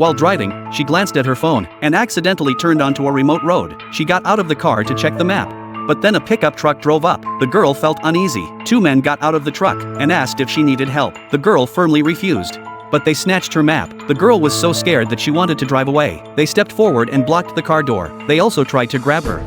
While driving, she glanced at her phone and accidentally turned onto a remote road. She got out of the car to check the map. But then a pickup truck drove up. The girl felt uneasy. Two men got out of the truck and asked if she needed help. The girl firmly refused. But they snatched her map. The girl was so scared that she wanted to drive away. They stepped forward and blocked the car door. They also tried to grab her.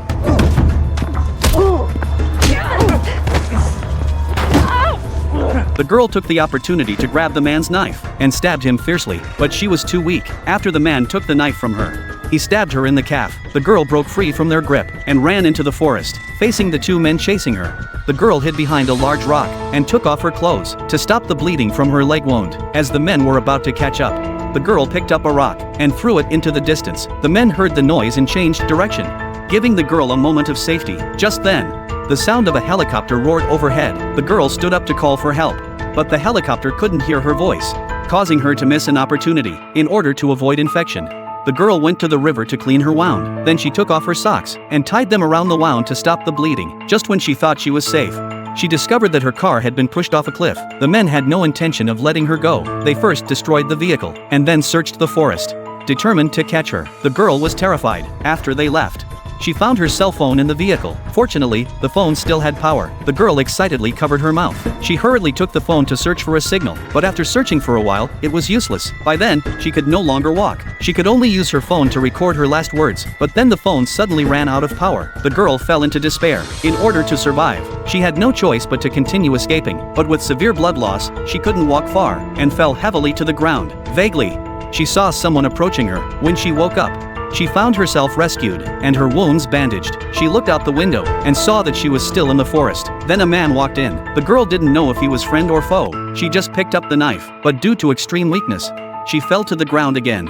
The girl took the opportunity to grab the man's knife and stabbed him fiercely, but she was too weak. After the man took the knife from her, he stabbed her in the calf. The girl broke free from their grip and ran into the forest, facing the two men chasing her. The girl hid behind a large rock and took off her clothes to stop the bleeding from her leg wound. As the men were about to catch up, the girl picked up a rock and threw it into the distance. The men heard the noise and changed direction, giving the girl a moment of safety. Just then, the sound of a helicopter roared overhead. The girl stood up to call for help, but the helicopter couldn't hear her voice, causing her to miss an opportunity. In order to avoid infection, the girl went to the river to clean her wound. Then she took off her socks and tied them around the wound to stop the bleeding. Just when she thought she was safe, she discovered that her car had been pushed off a cliff. The men had no intention of letting her go. They first destroyed the vehicle and then searched the forest, determined to catch her. The girl was terrified. After they left, she found her cell phone in the vehicle. Fortunately, the phone still had power. The girl excitedly covered her mouth. She hurriedly took the phone to search for a signal, but after searching for a while, it was useless. By then, she could no longer walk. She could only use her phone to record her last words, but then the phone suddenly ran out of power. The girl fell into despair. In order to survive, she had no choice but to continue escaping, but with severe blood loss, she couldn't walk far and fell heavily to the ground. Vaguely, she saw someone approaching her. When she woke up, she found herself rescued and her wounds bandaged. She looked out the window and saw that she was still in the forest. Then a man walked in. The girl didn't know if he was friend or foe. She just picked up the knife, but due to extreme weakness, she fell to the ground again.